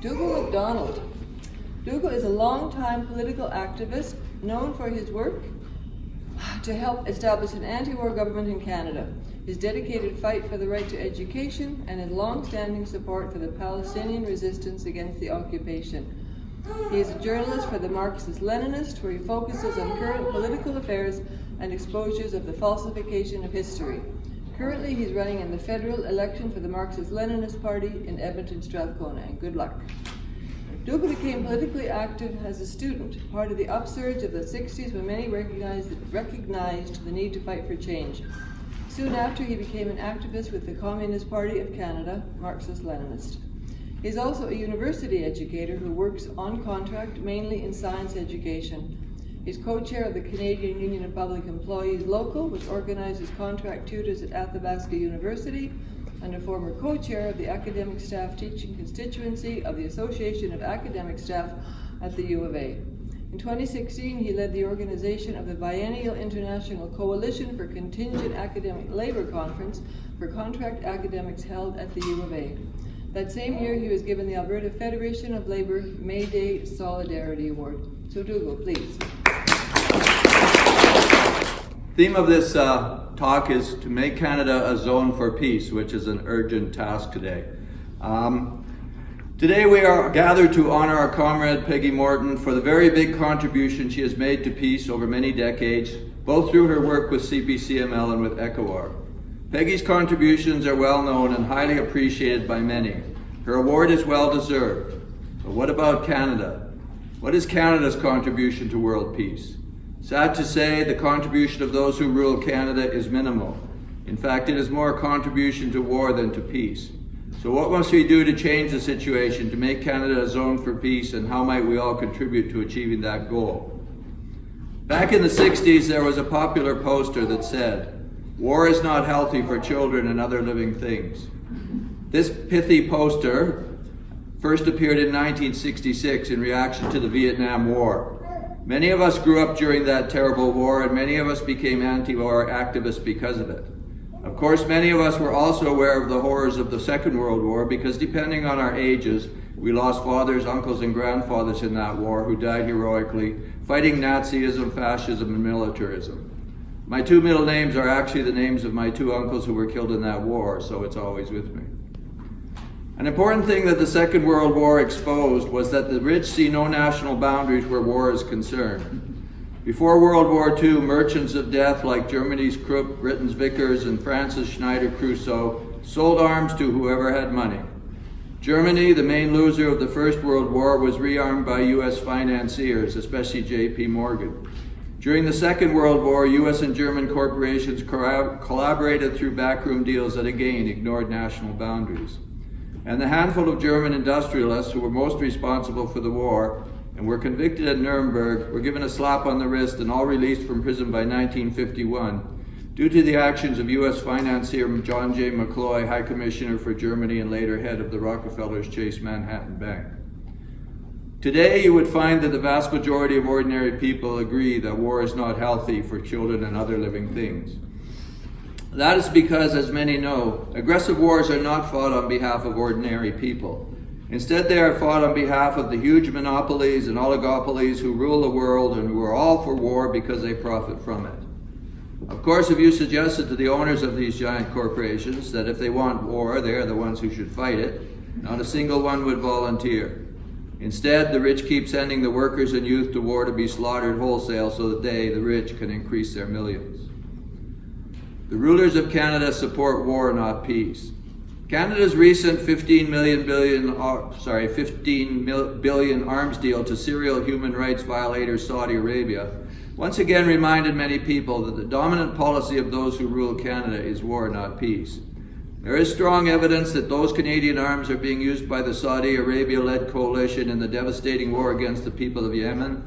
Dougal MacDonald. Dougal is a long-time political activist known for his work to help establish an anti-war government in Canada, his dedicated fight for the right to education, and his long-standing support for the Palestinian resistance against the occupation. He is a journalist for the Marxist-Leninist, where he focuses on current political affairs and exposures of the falsification of history. Currently, he's running in the federal election for the Marxist-Leninist Party in Edmonton, Strathcona, and good luck. Dougal became politically active as a student, part of the upsurge of the 60s when many recognized the need to fight for change. Soon after, he became an activist with the Communist Party of Canada, Marxist-Leninist. He is also a university educator who works on contract, mainly in science education. He's co-chair of the Canadian Union of Public Employees Local, which organizes contract tutors at Athabasca University, and a former co-chair of the Academic Staff Teaching Constituency of the Association of Academic Staff at the U of A. In 2016, he led the organization of the Biennial International Coalition for Contingent Academic Labor Conference for contract academics held at the U of A. That same year, he was given the Alberta Federation of Labor May Day Solidarity Award. So Dougal, please. Theme of this talk is to make Canada a zone for peace, which is an urgent task today. Today we are gathered to honor our comrade Peggy Morton for the very big contribution she has made to peace over many decades, both through her work with CPCML and with AntiWar. Peggy's contributions are well known and highly appreciated by many. Her award is well deserved. But what about Canada? What is Canada's contribution to world peace? Sad to say, the contribution of those who rule Canada is minimal. In fact, it is more a contribution to war than to peace. So what must we do to change the situation, to make Canada a zone for peace, and how might we all contribute to achieving that goal? Back in the 60s, there was a popular poster that said, "War is not healthy for children and other living things." This pithy poster first appeared in 1966 in reaction to the Vietnam War. Many of us grew up during that terrible war, and many of us became anti-war activists because of it. Of course, many of us were also aware of the horrors of the Second World War because, depending on our ages, we lost fathers, uncles, and grandfathers in that war who died heroically, fighting Nazism, fascism, and militarism. My two middle names are actually the names of my two uncles who were killed in that war, so it's always with me. An important thing that the Second World War exposed was that the rich see no national boundaries where war is concerned. Before World War II, merchants of death like Germany's Krupp, Britain's Vickers, and France's Schneider-Crusoe sold arms to whoever had money. Germany, the main loser of the First World War, was rearmed by U.S. financiers, especially J.P. Morgan. During the Second World War, U.S. and German corporations collaborated through backroom deals that again ignored national boundaries. And the handful of German industrialists who were most responsible for the war and were convicted at Nuremberg were given a slap on the wrist and all released from prison by 1951 due to the actions of U.S. financier John J. McCloy, High Commissioner for Germany and later head of the Rockefeller's Chase Manhattan Bank. Today, you would find that the vast majority of ordinary people agree that war is not healthy for children and other living things. That is because, as many know, aggressive wars are not fought on behalf of ordinary people. Instead, they are fought on behalf of the huge monopolies and oligopolies who rule the world and who are all for war because they profit from it. Of course, if you suggested to the owners of these giant corporations that if they want war, they are the ones who should fight it, not a single one would volunteer. Instead, the rich keep sending the workers and youth to war to be slaughtered wholesale so that they, the rich, can increase their millions. The rulers of Canada support war, not peace. Canada's recent $15 billion arms deal to serial human rights violator Saudi Arabia once again reminded many people that the dominant policy of those who rule Canada is war, not peace. There is strong evidence that those Canadian arms are being used by the Saudi Arabia-led coalition in the devastating war against the people of Yemen.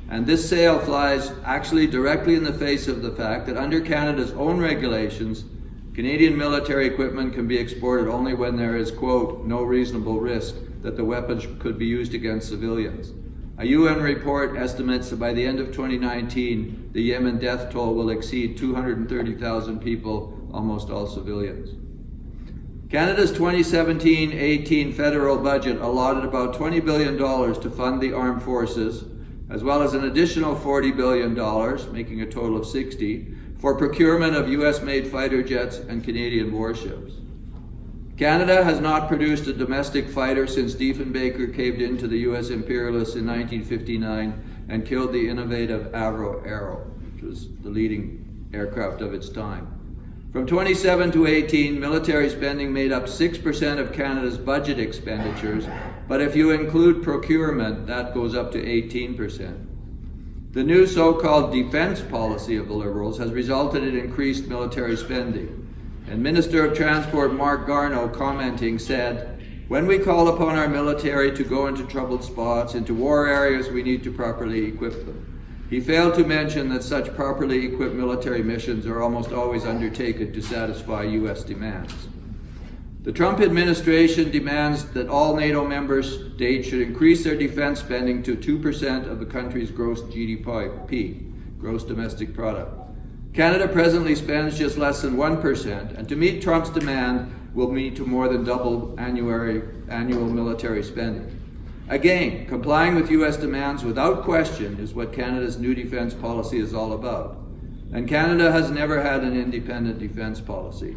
And this sale flies actually directly in the face of the fact that under Canada's own regulations, Canadian military equipment can be exported only when there is, quote, no reasonable risk that the weapons could be used against civilians. A UN report estimates that by the end of 2019, the Yemen death toll will exceed 230,000 people, almost all civilians. Canada's 2017-18 federal budget allotted about $20 billion to fund the armed forces, as well as an additional $40 billion, making a total of $60, for procurement of US-made fighter jets and Canadian warships. Canada has not produced a domestic fighter since Diefenbaker caved in to the US imperialists in 1959 and killed the innovative Avro Arrow, which was the leading aircraft of its time. From 27 to 18, military spending made up 6% of Canada's budget expenditures, but if you include procurement, that goes up to 18%. The new so-called defense policy of the Liberals has resulted in increased military spending. And Minister of Transport Mark Garneau, commenting, said, "When we call upon our military to go into troubled spots, into war areas, we need to properly equip them." He failed to mention that such properly equipped military missions are almost always undertaken to satisfy US demands. The Trump administration demands that all NATO member states should increase their defense spending to 2% of the country's gross GDP, gross domestic product. Canada presently spends just less than 1%, and to meet Trump's demand will need to more than double annual military spending. Again, complying with US demands without question is what Canada's new defense policy is all about. And Canada has never had an independent defense policy.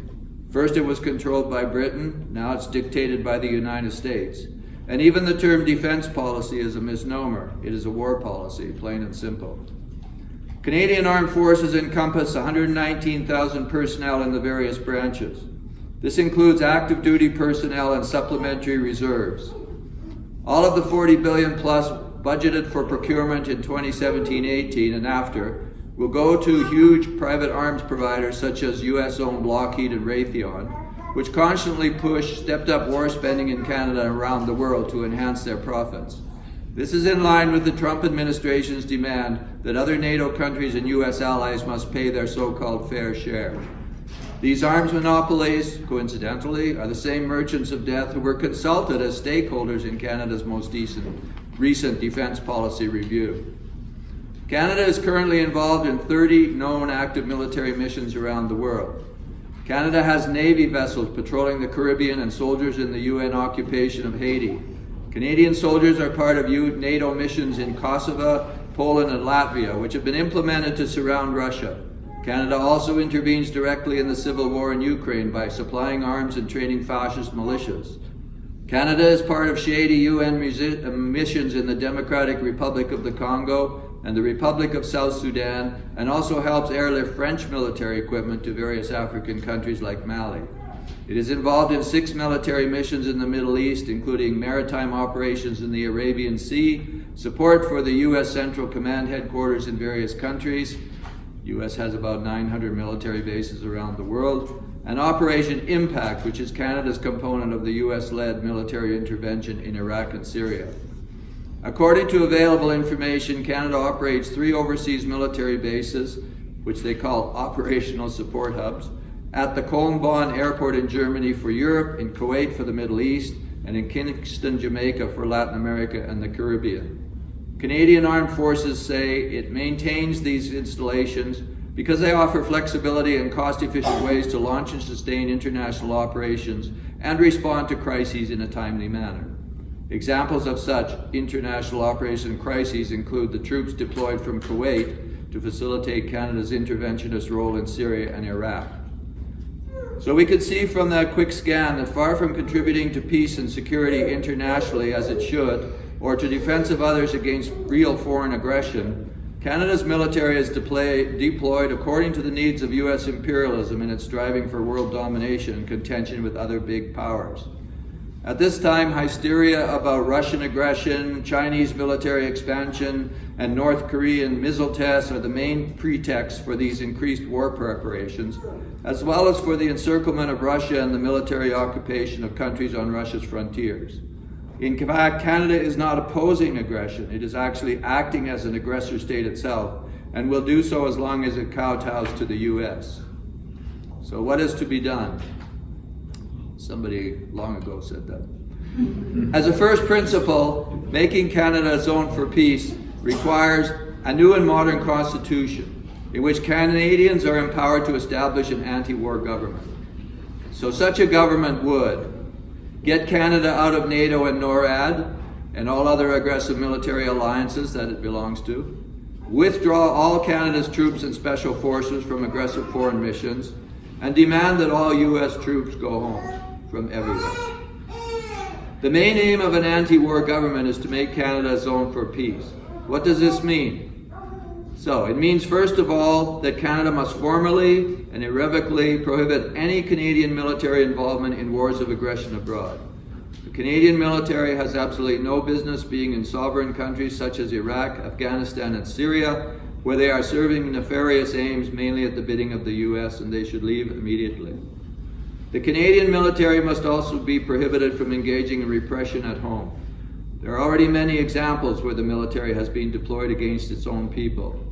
First it was controlled by Britain, now it's dictated by the United States. And even the term defense policy is a misnomer. It is a war policy, plain and simple. Canadian Armed Forces encompass 119,000 personnel in the various branches. This includes active duty personnel and supplementary reserves. All of the $40 billion plus budgeted for procurement in 2017-18 and after will go to huge private arms providers such as US-owned Lockheed and Raytheon, which constantly push stepped-up war spending in Canada and around the world to enhance their profits. This is in line with the Trump administration's demand that other NATO countries and US allies must pay their so-called fair share. These arms monopolies, coincidentally, are the same merchants of death who were consulted as stakeholders in Canada's most recent defense policy review. Canada is currently involved in 30 known active military missions around the world. Canada has Navy vessels patrolling the Caribbean and soldiers in the UN occupation of Haiti. Canadian soldiers are part of NATO missions in Kosovo, Poland, and Latvia, which have been implemented to surround Russia. Canada also intervenes directly in the civil war in Ukraine by supplying arms and training fascist militias. Canada is part of shady UN missions in the Democratic Republic of the Congo and the Republic of South Sudan, and also helps airlift French military equipment to various African countries like Mali. It is involved in 6 military missions in the Middle East, including maritime operations in the Arabian Sea, support for the U.S. Central Command headquarters in various countries. U.S. has about 900 military bases around the world, and Operation Impact, which is Canada's component of the U.S.-led military intervention in Iraq and Syria. According to available information, Canada operates 3 overseas military bases, which they call operational support hubs, at the Köln-Bonn Airport in Germany for Europe, in Kuwait for the Middle East, and in Kingston, Jamaica for Latin America and the Caribbean. Canadian Armed Forces say it maintains these installations because they offer flexibility and cost-efficient ways to launch and sustain international operations and respond to crises in a timely manner. Examples of such international operation crises include the troops deployed from Kuwait to facilitate Canada's interventionist role in Syria and Iraq. So we could see from that quick scan that far from contributing to peace and security internationally as it should, or to defense of others against real foreign aggression, Canada's military is deployed according to the needs of US imperialism in its striving for world domination and contention with other big powers. At this time, hysteria about Russian aggression, Chinese military expansion, and North Korean missile tests are the main pretext for these increased war preparations, as well as for the encirclement of Russia and the military occupation of countries on Russia's frontiers. In fact, Canada is not opposing aggression. It is actually acting as an aggressor state itself, and will do so as long as it kowtows to the US. So what is to be done? Somebody long ago said that. As a first principle, making Canada a zone for peace requires a new and modern constitution in which Canadians are empowered to establish an anti-war government. So such a government would get Canada out of NATO and NORAD and all other aggressive military alliances that it belongs to, withdraw all Canada's troops and special forces from aggressive foreign missions, and demand that all U.S. troops go home from everywhere. The main aim of an anti-war government is to make Canada a zone for peace. What does this mean? So, it means first of all that Canada must formally and irrevocably prohibit any Canadian military involvement in wars of aggression abroad. The Canadian military has absolutely no business being in sovereign countries such as Iraq, Afghanistan, and Syria, where they are serving nefarious aims mainly at the bidding of the U.S., and they should leave immediately. The Canadian military must also be prohibited from engaging in repression at home. There are already many examples where the military has been deployed against its own people.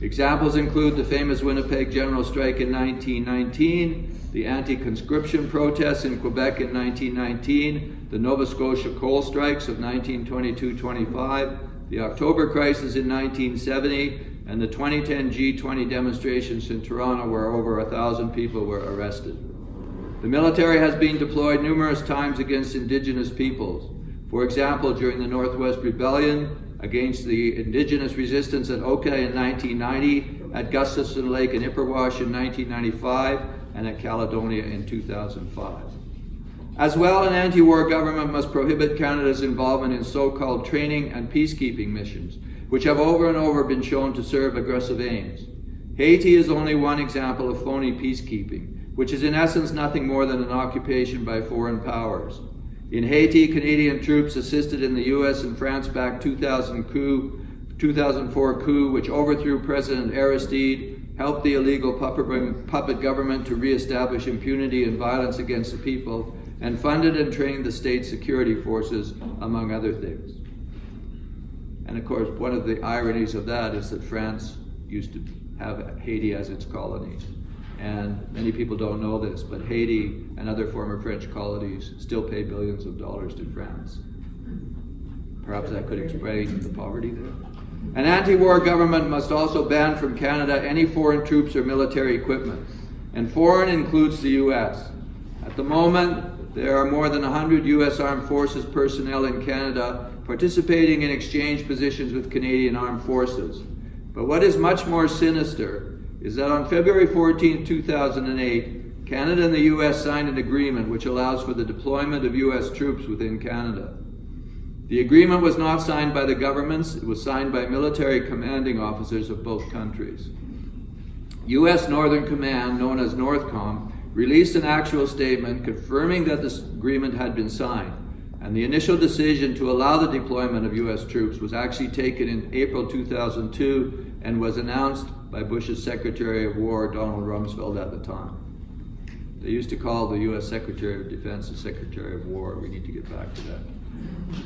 Examples include the famous Winnipeg General Strike in 1919, the anti-conscription protests in Quebec in 1919, the Nova Scotia coal strikes of 1922-25, the October crisis in 1970, and the 2010 G20 demonstrations in Toronto where over 1,000 people were arrested. The military has been deployed numerous times against Indigenous peoples. For example, during the Northwest Rebellion, against the Indigenous resistance at Oka in 1990, at Gustafson Lake and Ipperwash in 1995, and at Caledonia in 2005. As well, an anti-war government must prohibit Canada's involvement in so-called training and peacekeeping missions, which have over and over been shown to serve aggressive aims. Haiti is only one example of phony peacekeeping, which is in essence nothing more than an occupation by foreign powers. In Haiti, Canadian troops assisted in the U.S. and France-backed 2004 coup, which overthrew President Aristide, helped the illegal puppet government to reestablish impunity and violence against the people, and funded and trained the state security forces, among other things. And of course, one of the ironies of that is that France used to have Haiti as its colony. And many people don't know this, but Haiti and other former French colonies still pay billions of dollars to France. Perhaps that could explain the poverty there. An anti-war government must also ban from Canada any foreign troops or military equipment. And foreign includes the U.S. At the moment, there are more than 100 U.S. Armed Forces personnel in Canada participating in exchange positions with Canadian Armed Forces. But what is much more sinister is that on February 14, 2008, Canada and the U.S. signed an agreement which allows for the deployment of U.S. troops within Canada. The agreement was not signed by the governments, it was signed by military commanding officers of both countries. U.S. Northern Command, known as NORTHCOM, released an actual statement confirming that this agreement had been signed, and the initial decision to allow the deployment of U.S. troops was actually taken in April 2002 and was announced by Bush's Secretary of War, Donald Rumsfeld, at the time. They used to call the U.S. Secretary of Defense the Secretary of War. We need to get back to that.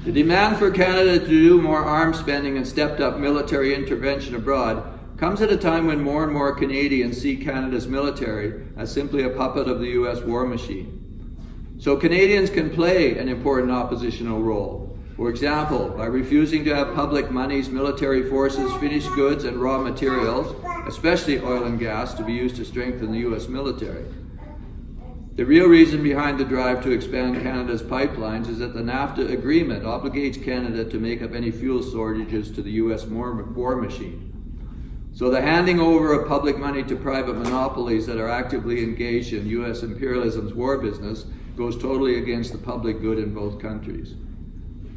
The demand for Canada to do more arms spending and stepped up military intervention abroad comes at a time when more and more Canadians see Canada's military as simply a puppet of the U.S. war machine. So Canadians can play an important oppositional role. For example, by refusing to have public monies, military forces, finished goods, and raw materials, especially oil and gas, to be used to strengthen the U.S. military. The real reason behind the drive to expand Canada's pipelines is that the NAFTA agreement obligates Canada to make up any fuel shortages to the U.S. war machine. So the handing over of public money to private monopolies that are actively engaged in U.S. imperialism's war business goes totally against the public good in both countries.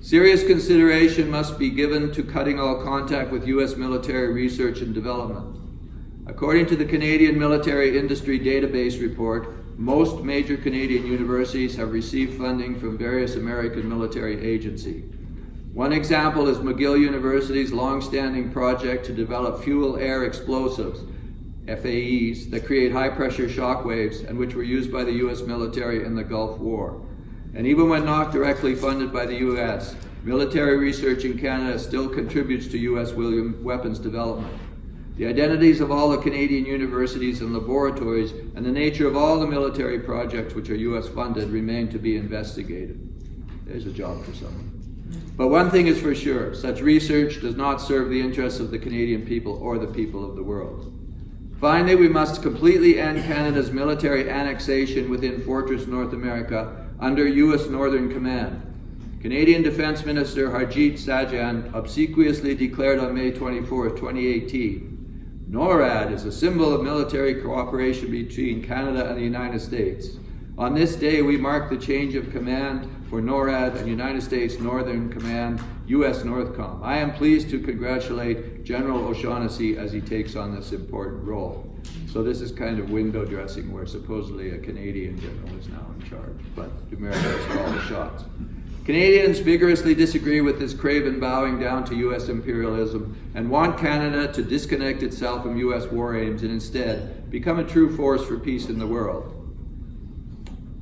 Serious consideration must be given to cutting all contact with U.S. military research and development. According to the Canadian Military Industry Database report, most major Canadian universities have received funding from various American military agencies. One example is McGill University's long-standing project to develop fuel-air explosives, FAEs, that create high-pressure shock waves and which were used by the U.S. military in the Gulf War. And even when not directly funded by the U.S., military research in Canada still contributes to U.S. weapons development. The identities of all the Canadian universities and laboratories and the nature of all the military projects which are U.S. funded remain to be investigated. There's a job for someone. But one thing is for sure, such research does not serve the interests of the Canadian people or the people of the world. Finally, we must completely end Canada's military annexation within Fortress North America under U.S. Northern Command. Canadian Defence Minister Harjit Sajjan obsequiously declared on May 24, 2018, NORAD is a symbol of military cooperation between Canada and the United States. On this day, we mark the change of command for NORAD and United States Northern Command, U.S. Northcom. I am pleased to congratulate General O'Shaughnessy as he takes on this important role. So this is kind of window dressing where supposedly a Canadian general is now in charge, but Americans call the shots. Canadians vigorously disagree with this craven bowing down to U.S. imperialism and want Canada to disconnect itself from U.S. war aims and instead become a true force for peace in the world.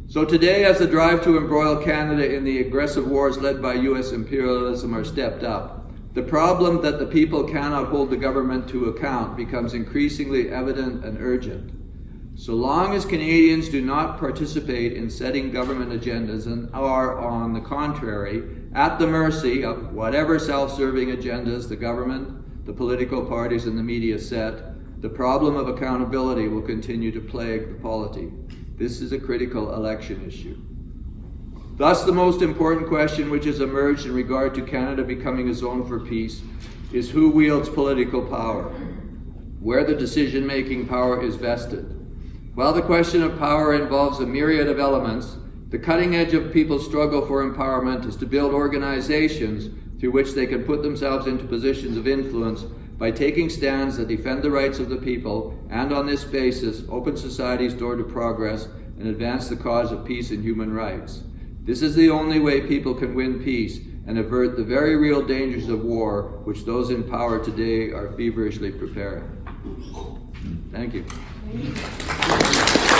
So today, as the drive to embroil Canada in the aggressive wars led by U.S. imperialism are stepped up, the problem that the people cannot hold the government to account becomes increasingly evident and urgent. So long as Canadians do not participate in setting government agendas and are, on the contrary, at the mercy of whatever self-serving agendas the government, the political parties, and the media set, the problem of accountability will continue to plague the polity. This is a critical election issue. Thus, the most important question which has emerged in regard to Canada becoming a zone for peace is who wields political power, where the decision-making power is vested. While the question of power involves a myriad of elements, the cutting edge of people's struggle for empowerment is to build organizations through which they can put themselves into positions of influence by taking stands that defend the rights of the people and, on this basis, open society's door to progress and advance the cause of peace and human rights. This is the only way people can win peace and avert the very real dangers of war which those in power today are feverishly preparing. Thank you.